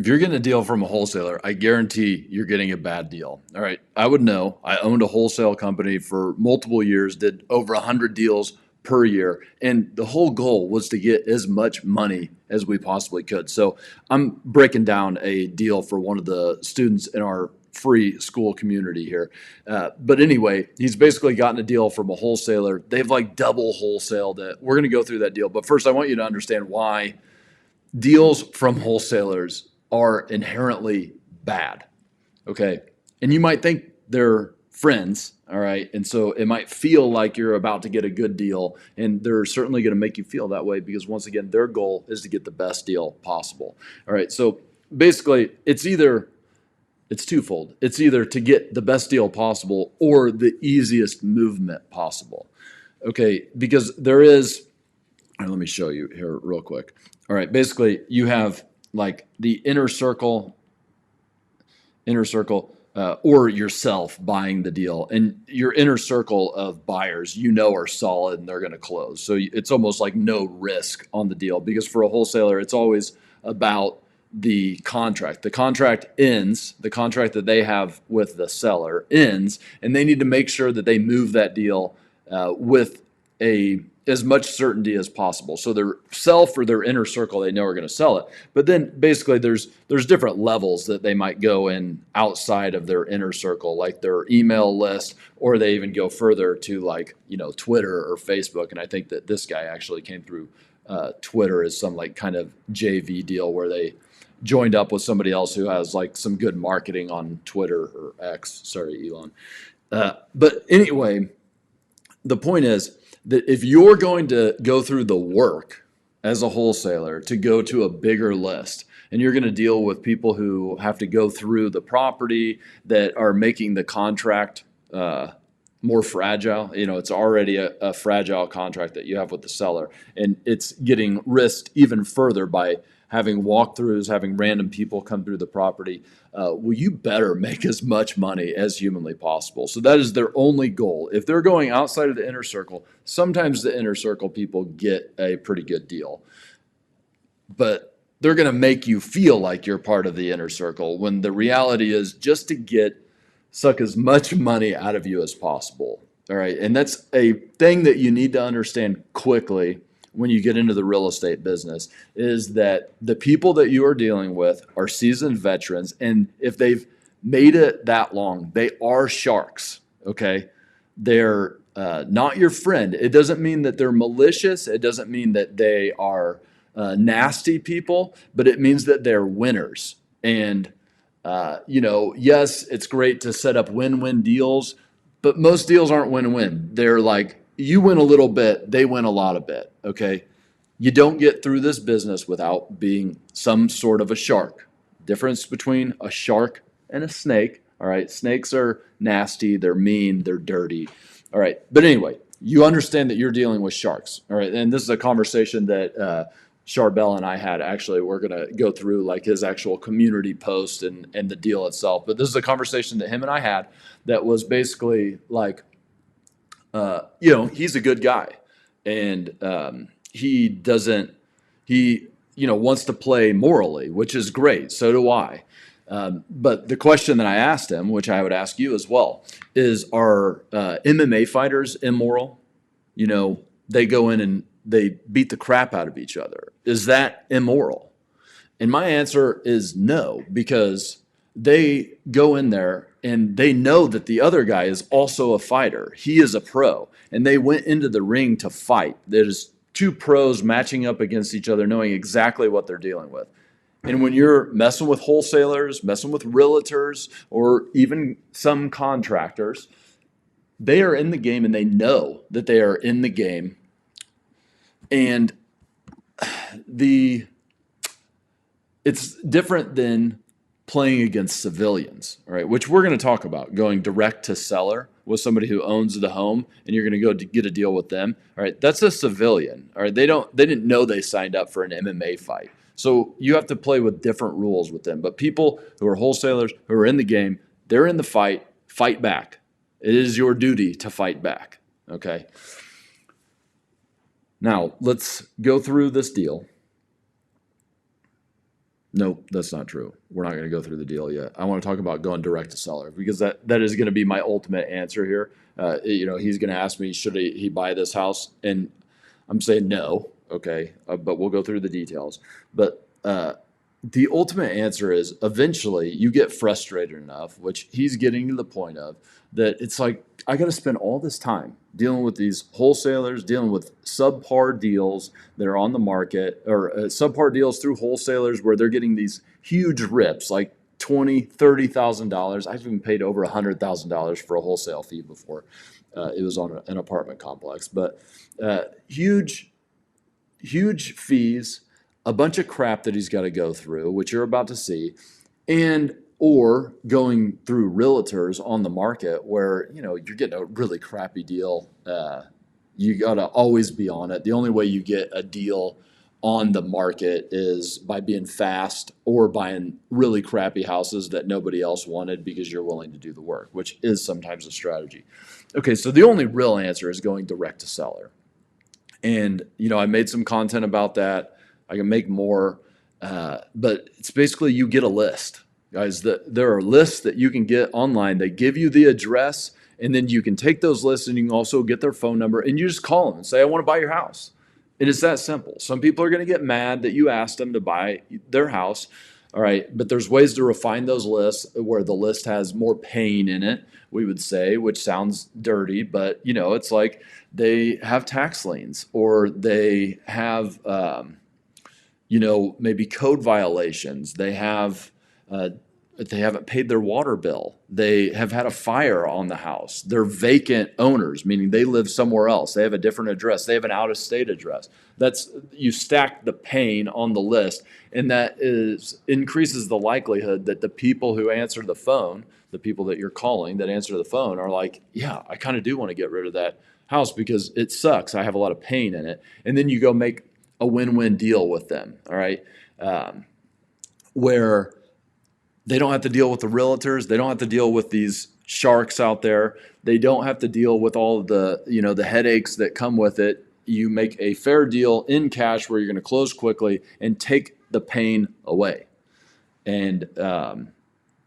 If you're getting a deal from a wholesaler, I guarantee you're getting a bad deal. All right. I would know. I owned a wholesale company for multiple years, did over 100 deals per year. And the whole goal was to get as much money as we possibly could. So I'm breaking down a deal for one of the students in our free school community here. But anyway, he's basically gotten a deal from a wholesaler. They've like double wholesaled it. We're going to go through that deal. But first, I want you to understand why deals from wholesalers are inherently bad. Okay. And you might think they're friends. All right. And so it might feel like you're about to get a good deal. And they're certainly going to make you feel that way because, once again, their goal is to get the best deal possible. All right. So basically, it's twofold. It's either to get the best deal possible or the easiest movement possible. Okay. Because there is, let me show you here real quick. All right. Basically, you have like the inner circle, or yourself buying the deal, and your inner circle of buyers, are solid and they're going to close. So it's almost like no risk on the deal, because for a wholesaler, it's always about the contract. The contract ends, the contract that they have with the seller ends, and they need to make sure that they move that deal with as much certainty as possible. So their self or their inner circle, they know are going to sell it. But then basically there's different levels that they might go in outside of their inner circle, like their email list, or they even go further to like, Twitter or Facebook. And I think that this guy actually came through Twitter as some like kind of JV deal where they joined up with somebody else who has like some good marketing on Twitter or X. Sorry, Elon. But anyway, the point is that if you're going to go through the work as a wholesaler to go to a bigger list, and you're going to deal with people who have to go through the property, that are making the contract more fragile. It's already a fragile contract that you have with the seller, and it's getting risked even further by having walkthroughs, having random people come through the property. Well, you better make as much money as humanly possible. So that is their only goal. If they're going outside of the inner circle, sometimes the inner circle people get a pretty good deal, but they're going to make you feel like you're part of the inner circle, when the reality is just to suck as much money out of you as possible. All right. And that's a thing that you need to understand quickly when you get into the real estate business, is that the people that you are dealing with are seasoned veterans. And if they've made it that long, they are sharks. Okay. They're not your friend. It doesn't mean that they're malicious. It doesn't mean that they are nasty people, but it means that they're winners. And, yes, it's great to set up win-win deals, but most deals aren't win-win. They're like, you win a little bit, they win a lot of bit. Okay. You don't get through this business without being some sort of a shark. Difference between a shark and a snake. All right. Snakes are nasty. They're mean. They're dirty. All right. But anyway, you understand that you're dealing with sharks. All right. And this is a conversation that Charbel and I had. Actually, we're going to go through like his actual community post and the deal itself. But this is a conversation that him and I had that was basically like, he's a good guy, and he wants to play morally, which is great. So do I. But the question that I asked him, which I would ask you as well, is, are MMA fighters immoral? They go in and they beat the crap out of each other. Is that immoral? And my answer is no, because they go in there and they know that the other guy is also a fighter. He is a pro, and they went into the ring to fight. There's two pros matching up against each other, knowing exactly what they're dealing with. And when you're messing with wholesalers, messing with realtors, or even some contractors, they are in the game and they know that they are in the game. And it's different than playing against civilians, all right, which we're going to talk about, going direct to seller with somebody who owns the home, and you're going to go to get a deal with them. All right, that's a civilian. All right, they didn't know they signed up for an MMA fight. So you have to play with different rules with them. But people who are wholesalers, who are in the game, they're in the fight back. It is your duty to fight back. Okay. Now let's go through this deal. Nope, that's not true. We're not going to go through the deal yet. I want to talk about going direct to seller because that is going to be my ultimate answer here. He's going to ask me, should he buy this house? And I'm saying no. Okay, but we'll go through the details. But the ultimate answer is eventually you get frustrated enough, which he's getting to the point of, that it's like, I got to spend all this time dealing with these wholesalers, dealing with subpar deals that are on the market, or subpar deals through wholesalers where they're getting these huge rips, like $20,000, $30,000. I've even paid over $100,000 for a wholesale fee before. It was on an apartment complex, but huge, huge fees, a bunch of crap that he's got to go through, which you're about to see, and or going through realtors on the market where you're getting a really crappy deal. You got to always be on it. The only way you get a deal on the market is by being fast or buying really crappy houses that nobody else wanted because you're willing to do the work, which is sometimes a strategy. Okay, so the only real answer is going direct to seller. And, I made some content about that. I can make more, but it's basically you get a list. Guys, there are lists that you can get online. They give you the address, and then you can take those lists and you can also get their phone number, and you just call them and say, I want to buy your house. And it's that simple. Some people are going to get mad that you asked them to buy their house. All right, but there's ways to refine those lists where the list has more pain in it, we would say, which sounds dirty, but it's like they have tax liens or they have maybe code violations. They haven't paid their water bill. They have had a fire on the house. They're vacant owners, meaning they live somewhere else. They have a different address. They have an out-of-state address. You stack the pain on the list, and that increases the likelihood that the people who answer the phone, the people that you're calling that answer the phone, are like, yeah, I kind of do want to get rid of that house because it sucks. I have a lot of pain in it. And then you go make a win-win deal with them, all right, where they don't have to deal with the realtors. They don't have to deal with these sharks out there. They don't have to deal with all of the headaches that come with it. You make a fair deal in cash where you're going to close quickly and take the pain away. And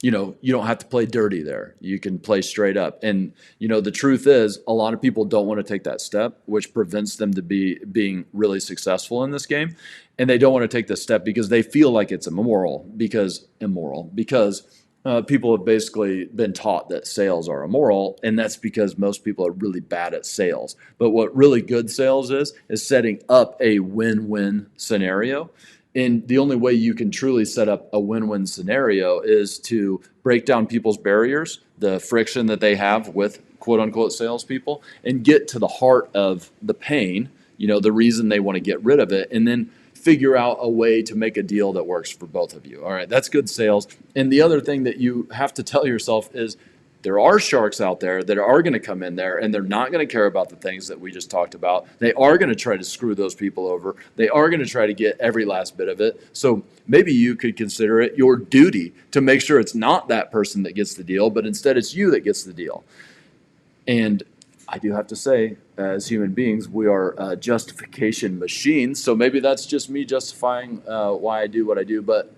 you don't have to play dirty there. You can play straight up. And, the truth is a lot of people don't want to take that step, which prevents them to being really successful in this game. And they don't want to take this step because they feel like it's immoral because people have basically been taught that sales are immoral. And that's because most people are really bad at sales. But what really good sales is setting up a win-win scenario. And the only way you can truly set up a win-win scenario is to break down people's barriers, the friction that they have with quote unquote salespeople, and get to the heart of the pain, the reason they want to get rid of it, and then figure out a way to make a deal that works for both of you. All right, that's good sales. And the other thing that you have to tell yourself is there are sharks out there that are going to come in there and they're not going to care about the things that we just talked about. They are going to try to screw those people over. They are going to try to get every last bit of it. So maybe you could consider it your duty to make sure it's not that person that gets the deal, but instead it's you that gets the deal. And I do have to say, as human beings, we are justification machines. So maybe that's just me justifying why I do what I do. But,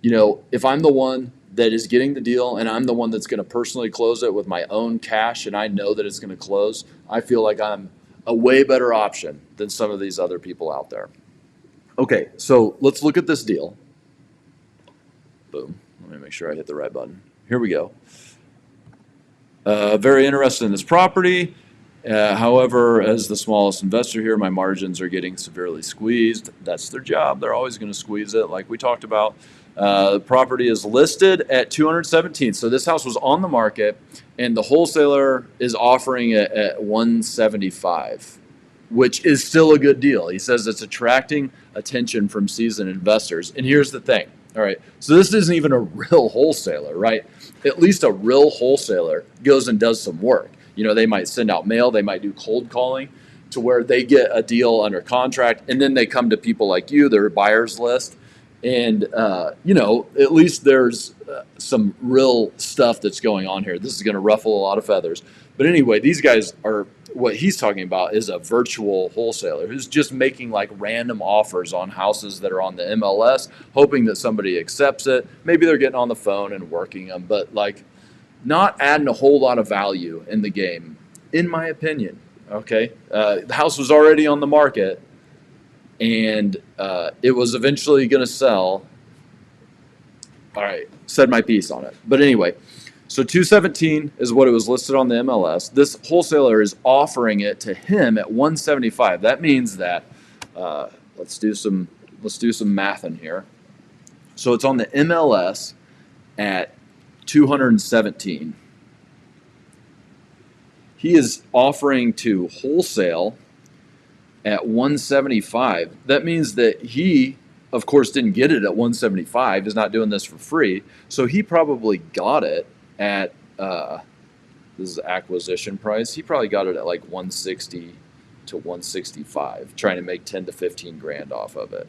if I'm the one that is getting the deal and I'm the one that's going to personally close it with my own cash and I know that it's going to close, I feel like I'm a way better option than some of these other people out there. Okay, so let's look at this deal. Boom. Let me make sure I hit the right button. Here we go. Very interested in this property. However, as the smallest investor here, my margins are getting severely squeezed. That's their job. They're always going to squeeze it, like we talked about. The property is listed at $217,000. So this house was on the market, and the wholesaler is offering it at $175,000, which is still a good deal. He says it's attracting attention from seasoned investors. And here's the thing. All right, so this isn't even a real wholesaler, right? At least a real wholesaler goes and does some work. They might send out mail, they might do cold calling to where they get a deal under contract, and then they come to people like you, their buyers list. And, at least there's some real stuff that's going on here. This is going to ruffle a lot of feathers. But anyway, these guys are what he's talking about is a virtual wholesaler who's just making like random offers on houses that are on the MLS, hoping that somebody accepts it. Maybe they're getting on the phone and working them, but like not adding a whole lot of value in the game, in my opinion. Okay. The house was already on the market, and it was eventually going to sell. All right. Said my piece on it. But anyway, so 217 is what it was listed on the MLS. This wholesaler is offering it to him at 175. That means that let's do some math in here. So it's on the MLS at 217. He is offering to wholesale at 175. That means that he, of course, didn't get it at 175. He's not doing this for free. So he probably got it at, this is acquisition price. He probably got it at like 160 to 165, trying to make 10 to 15 grand off of it.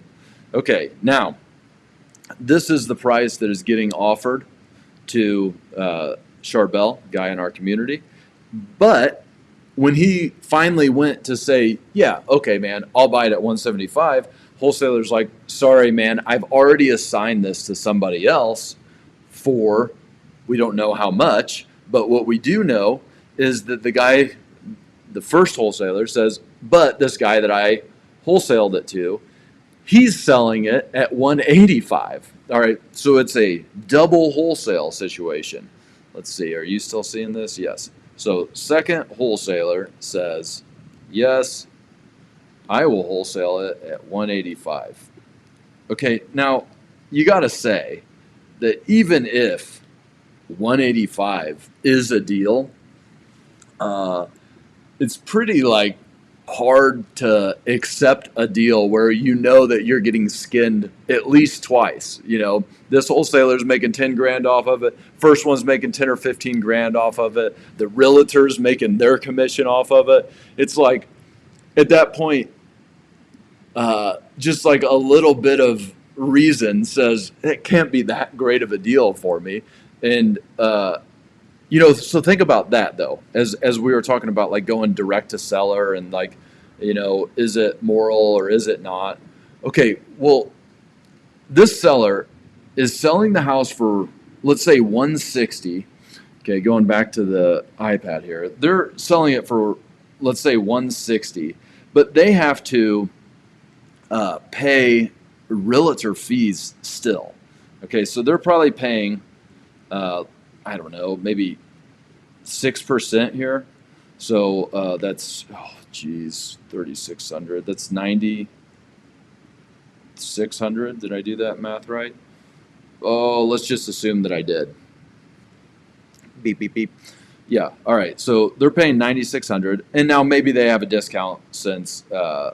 Okay, now, this is the price that is getting offered to Charbel, guy in our community. But when he finally went to say, yeah, okay, man, I'll buy it at 175, wholesaler's like, sorry, man, I've already assigned this to somebody else for, we don't know how much, but what we do know is that the first wholesaler says, but this guy that I wholesaled it to, he's selling it at 185. All right, so it's a double wholesale situation. Let's see, are you still seeing this? Yes. So second wholesaler says, yes, I will wholesale it at 185. Okay, now you got to say that even if 185 is a deal, it's pretty like hard to accept a deal where you know that you're getting skinned at least twice. You know, this wholesaler's making 10 grand off of it. First one's making 10 or 15 grand off of it. The realtor's making their commission off of it. It's like at that point, just like a little bit of reason says it can't be that great of a deal for me. And, you know, so think about that though, as we were talking about like going direct to seller and like, you know, is it moral or is it not? Okay, well, this seller is selling the house for, let's say 160. Okay, going back to the iPad here. They're selling it for, let's say 160, but they have to pay realtor fees still. Okay, so they're probably paying, I don't know, maybe 6% here. So that's, oh, geez, 3,600. That's 9,600. Did I do that math right? Oh, let's just assume that I did. Beep, beep, beep. Yeah, all right. So they're paying 9,600, and now maybe they have a discount since the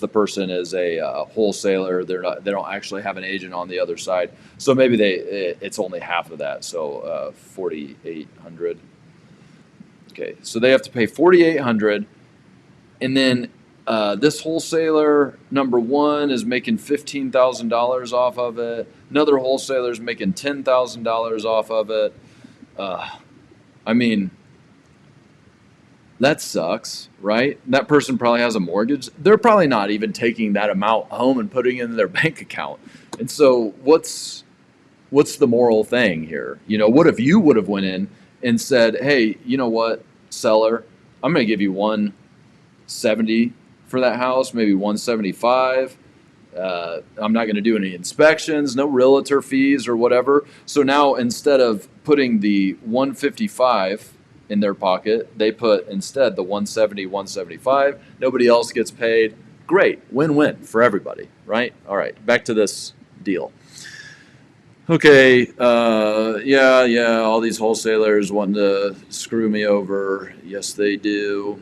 person is a wholesaler. They don't actually have an agent on the other side. So maybe it's only half of that. So 4,800. Okay, so they have to pay 4,800, and then this wholesaler number one is making $15,000 off of it. Another wholesaler is making $10,000 off of it. I mean, that sucks, right? That person probably has a mortgage. They're probably not even taking that amount home and putting it in their bank account. And so what's the moral thing here? You know, what if you would have went in and said, hey, you know what, seller, I'm going to give you 170 for that house, maybe 175. I'm not going to do any inspections, no realtor fees or whatever. So now instead of putting the 155 in their pocket, they put instead the 170, 175. Nobody else gets paid. Great, win-win for everybody, right? All right, back to this deal. Okay, yeah, all these wholesalers wanting to screw me over. Yes, they do.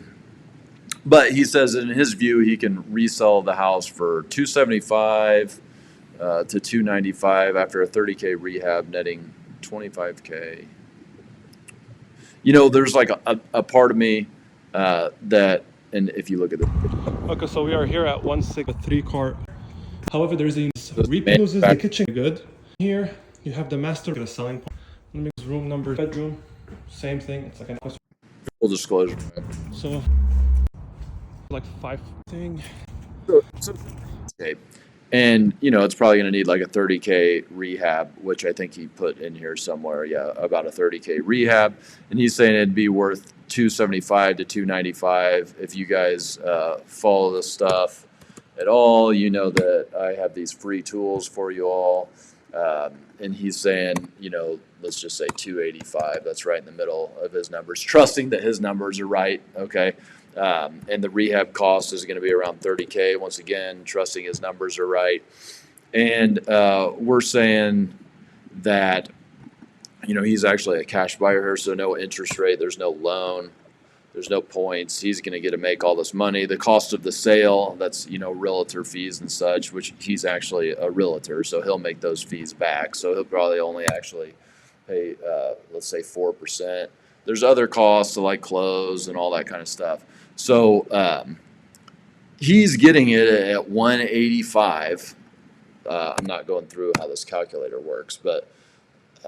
But he says in his view, he can resell the house for $275 to $295 after a $30K rehab, netting $25K. You know, there's like a part of me that, and if you look at the Okay, so we are here at 163 car. However, there's a repaint loses the kitchen good. Here you have the master, the selling point. Let me room number bedroom, same thing. It's like an office. Full disclosure. So like 5 thing. So okay. And it's probably going to need like a 30K rehab, which I think he put in here somewhere. Yeah, about a 30K rehab, and he's saying it'd be worth 275 to 295 if you guys follow the stuff at all. You know that I have these free tools for you all, and he's saying, let's just say 285. That's right in the middle of his numbers, trusting that his numbers are right. Okay. And the rehab cost is going to be around 30K. Once again, trusting his numbers are right. And we're saying that, he's actually a cash buyer here, so no interest rate, there's no loan, there's no points. He's going to get to make all this money. The cost of the sale, that's, realtor fees and such, which he's actually a realtor, so he'll make those fees back. So he'll probably only actually pay, let's say 4%. There's other costs like clothes and all that kind of stuff. So he's getting it at 185. I'm not going through how this calculator works, but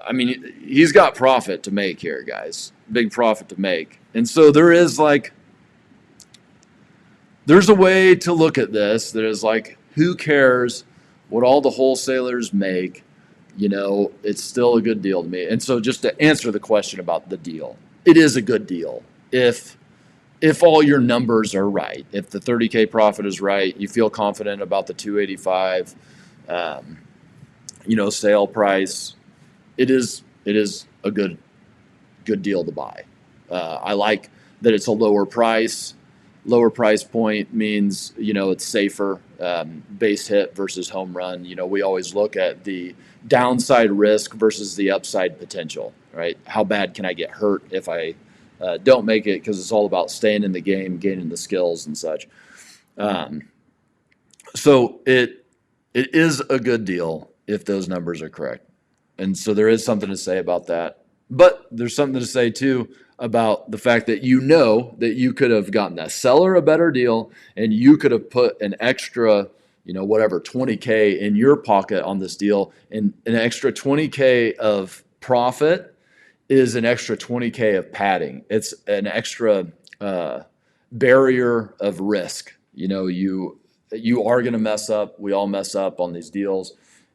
I mean, he's got profit to make here, guys. Big profit to make. And so there's a way to look at this that is like, who cares what all the wholesalers make? It's still a good deal to me. And so just to answer the question about the deal, it is a good deal if all your numbers are right. If the 30K profit is right, you feel confident about the 285, sale price. It is a good deal to buy. I like that it's a lower price. Lower price point means, it's safer, base hit versus home run. We always look at the downside risk versus the upside potential, right? How bad can I get hurt if I don't make it? Because it's all about staying in the game, gaining the skills and such. So it is a good deal if those numbers are correct. And so there is something to say about that. But there's something to say too about the fact that that you could have gotten that seller a better deal, and you could have put an extra, whatever, 20K in your pocket on this deal, and an extra 20K of profit is an extra 20K of padding. It's an extra barrier of risk. You are going to mess up. We all mess up on these deals.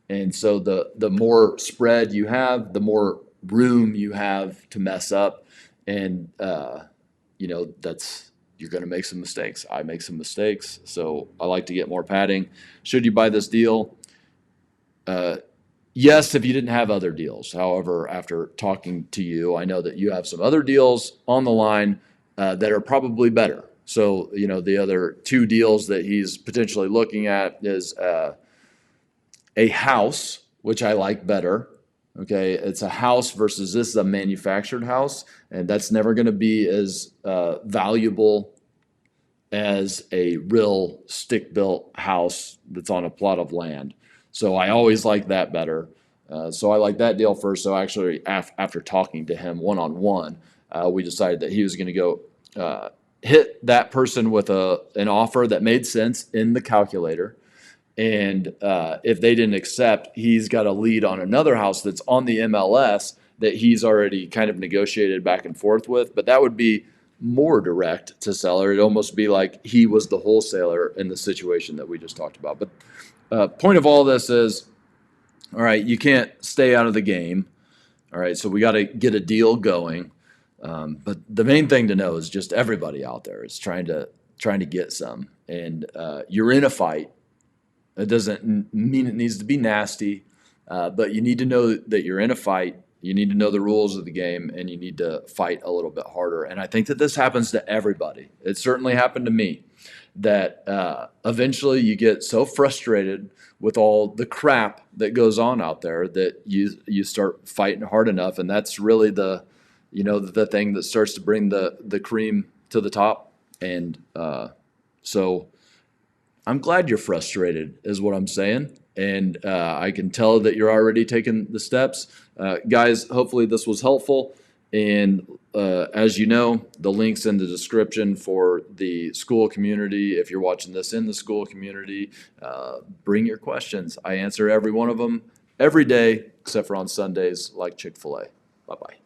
And so the more spread you have, the more room you have to mess up. And, you're going to make some mistakes. I make some mistakes. So I like to get more padding. Should you buy this deal? Yes, if you didn't have other deals. However, after talking to you, I know that you have some other deals on the line that are probably better. So, the other two deals that he's potentially looking at is a house, which I like better. Okay, it's a house versus this is a manufactured house, and that's never going to be as valuable as a real stick-built house that's on a plot of land. So I always like that better. So I like that deal first. So actually, after talking to him one-on-one, we decided that he was going to go hit that person with an offer that made sense in the calculator. And if they didn't accept, he's got a lead on another house that's on the MLS that he's already kind of negotiated back and forth with. But that would be more direct to seller. It'd almost be like he was the wholesaler in the situation that we just talked about. But point of all this is, all right, you can't stay out of the game. All right, so we got to get a deal going. But the main thing to know is just everybody out there is trying to get some, and you're in a fight. It doesn't mean it needs to be nasty, but you need to know that you're in a fight. You need to know the rules of the game, and you need to fight a little bit harder. And I think that this happens to everybody. It certainly happened to me, that eventually you get so frustrated with all the crap that goes on out there that you start fighting hard enough, and that's really the thing that starts to bring the cream to the top. And so I'm glad you're frustrated, is what I'm saying. And I can tell that you're already taking the steps. Guys, hopefully this was helpful. And as you know, the link's in the description for the school community. If you're watching this in the school community, bring your questions. I answer every one of them every day, except for on Sundays, like Chick-fil-A. Bye-bye.